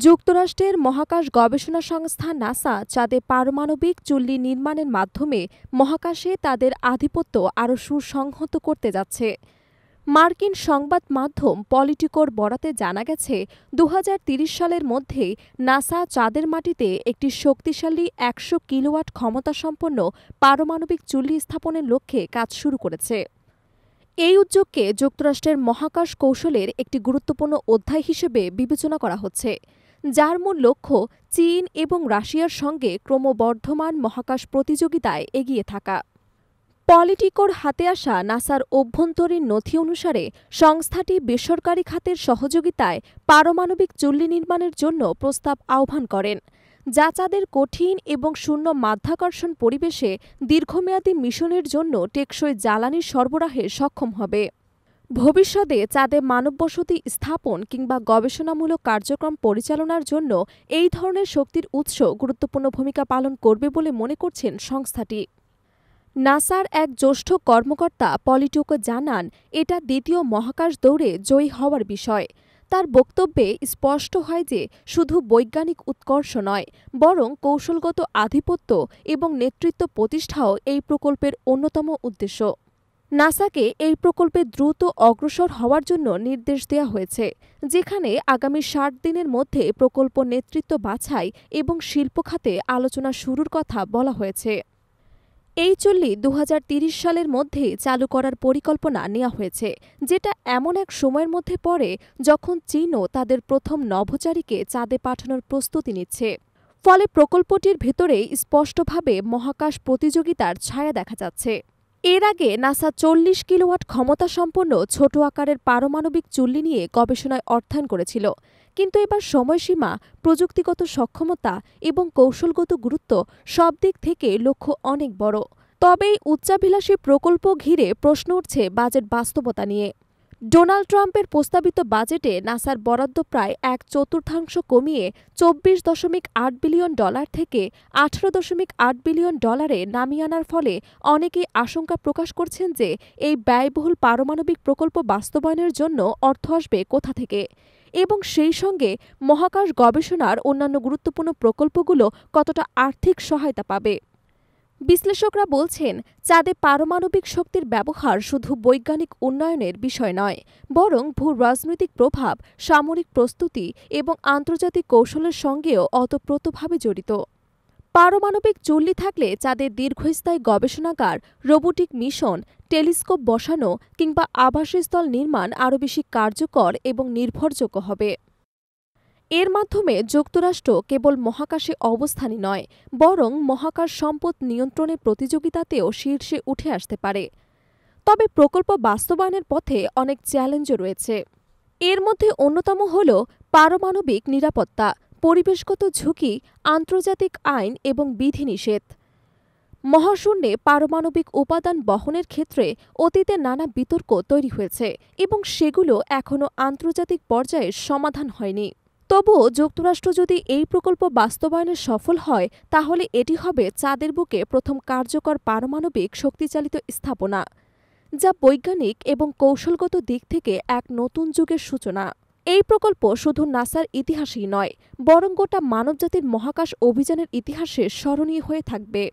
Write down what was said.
যুক্তরাষ্ট্রের মহাকাশ গবেষণা সংস্থা নাসা চাঁদে পারমাণবিক চুল্লি নির্মাণের মাধ্যমে মহাকাশে তাদের আধিপত্য আরও সুসংহত করতে যাচ্ছে। মার্কিন সংবাদ মাধ্যম পলিটিকোর বরাতে জানা গেছে, ২০৩০ সালের মধ্যেই নাসা চাঁদের মাটিতে একটি শক্তিশালী ১০০ কিলোওয়াট ক্ষমতাসম্পন্ন পারমাণবিক চুল্লি স্থাপনের লক্ষ্যে কাজ শুরু করেছে। এই উদ্যোগকে যুক্তরাষ্ট্রের মহাকাশ কৌশলের একটি গুরুত্বপূর্ণ অধ্যায় হিসেবে বিবেচনা করা হচ্ছে, যার মূল লক্ষ্য চীন এবং রাশিয়ার সঙ্গে ক্রমবর্ধমান মহাকাশ প্রতিযোগিতায় এগিয়ে থাকা। পলিটিকোর হাতে আসা নাসার অভ্যন্তরীণ নথি অনুসারে সংস্থাটি বেসরকারি খাতের সহযোগিতায় পারমাণবিক চুল্লি নির্মাণের জন্য প্রস্তাব আহ্বান করেন, যা চাঁদের কঠিন এবং শূন্য মাধ্যাকর্ষণ পরিবেশে দীর্ঘমেয়াদী মিশনের জন্য টেকসই জ্বালানি সরবরাহে সক্ষম হবে। ভবিষ্যতে চাঁদে মানববসতি স্থাপন কিংবা গবেষণামূলক কার্যক্রম পরিচালনার জন্য এই ধরনের শক্তির উৎস গুরুত্বপূর্ণ ভূমিকা পালন করবে বলে মনে করছেন সংস্থাটি। নাসার এক জ্যেষ্ঠ কর্মকর্তা পলিটিকো জানান, এটা দ্বিতীয় মহাকাশ দৌড়ে জয়ী হওয়ার বিষয়। তার বক্তব্যে স্পষ্ট হয় যে শুধু বৈজ্ঞানিক উৎকর্ষ নয়, বরং কৌশলগত আধিপত্য এবং নেতৃত্ব প্রতিষ্ঠাও এই প্রকল্পের অন্যতম উদ্দেশ্য। নাসাকে এই প্রকল্পে দ্রুত অগ্রসর হওয়ার জন্য নির্দেশ দেওয়া হয়েছে, যেখানে আগামী ৬০ দিনের মধ্যে প্রকল্প নেতৃত্ব বাছাই এবং শিল্প খাতে আলোচনা শুরুর কথা বলা হয়েছে। এই চুল্লি ২০৩০ সালের মধ্যে চালু করার পরিকল্পনা নেওয়া হয়েছে, যেটা এমন এক সময়ের মধ্যে পড়ে যখন চীনও তাদের প্রথম নভোচারীকে চাঁদে পাঠানোর প্রস্তুতি নিচ্ছে। ফলে প্রকল্পটির ভেতরেই স্পষ্টভাবে মহাকাশ প্রতিযোগিতার ছায়া দেখা যাচ্ছে। এর আগে নাসা ৪০ কিলোওয়াট ক্ষমতাসম্পন্ন ছোট আকারের পারমাণবিক চুল্লি নিয়ে গবেষণায় অর্থায়ন করেছিল, কিন্তু এবার সময়সীমা, প্রযুক্তিগত সক্ষমতা এবং কৌশলগত গুরুত্ব সব দিক থেকে লক্ষ্য অনেক বড়। তবে এই উচ্চাভিলাষী প্রকল্প ঘিরে প্রশ্ন উঠছে বাজেট বাস্তবতা নিয়ে। ডোনাল্ড ট্রাম্পের প্রস্তাবিত বাজেটে নাসার বরাদ্দ প্রায় ১/৪ কমিয়ে $২৪.৮ বিলিয়ন থেকে $১৮.৮ বিলিয়ন নামিয়ে আনার ফলে অনেকেই আশঙ্কা প্রকাশ করছেন যে এই ব্যয়বহুল পারমাণবিক প্রকল্প বাস্তবায়নের জন্য অর্থ আসবে কোথা থেকে, এবং সেই সঙ্গে মহাকাশ গবেষণার অন্যান্য গুরুত্বপূর্ণ প্রকল্পগুলো কতটা আর্থিক সহায়তা পাবে। বিশ্লেষকরা বলছেন, চাঁদে পারমাণবিক শক্তির ব্যবহার শুধু বৈজ্ঞানিক উন্নয়নের বিষয় নয়, বরং ভূ-রাজনৈতিক প্রভাব, সামরিক প্রস্তুতি এবং আন্তর্জাতিক কৌশলের সঙ্গেও ওতপ্রোতভাবে জড়িত। পারমাণবিক চুল্লি থাকলে চাঁদে দীর্ঘস্থায়ী গবেষণাগার, রোবোটিক মিশন, টেলিস্কোপ বসানো কিংবা আবাসস্থল নির্মাণ আরও বেশি কার্যকর এবং নির্ভরযোগ্য হবে। এর মাধ্যমে যুক্তরাষ্ট্র কেবল মহাকাশে অবস্থানই নয়, বরং মহাকাশ সম্পদ নিয়ন্ত্রণের প্রতিযোগিতাতেও শীর্ষে উঠে আসতে পারে। তবে প্রকল্প বাস্তবায়নের পথে অনেক চ্যালেঞ্জও রয়েছে। এর মধ্যে অন্যতম হল পারমাণবিক নিরাপত্তা, পরিবেশগত ঝুঁকি, আন্তর্জাতিক আইন এবং বিধিনিষেধ। মহাশূন্যে পারমাণবিক উপাদান বহনের ক্ষেত্রে অতীতে নানা বিতর্ক তৈরি হয়েছে এবং সেগুলো এখনও আন্তর্জাতিক পর্যায়ে সমাধান হয়নি। তবুও যুক্তরাষ্ট্র যদি এই প্রকল্প বাস্তবায়নে সফল হয়, তাহলে এটি হবে চাঁদের বুকে প্রথম কার্যকর পারমাণবিক শক্তিচালিত স্থাপনা, যা বৈজ্ঞানিক এবং কৌশলগত দিক থেকে এক নতুন যুগের সূচনা। এই প্রকল্প শুধু নাসার ইতিহাসেই নয়, বরং গোটা মানবজাতির মহাকাশ অভিযানের ইতিহাসে স্মরণীয় হয়ে থাকবে।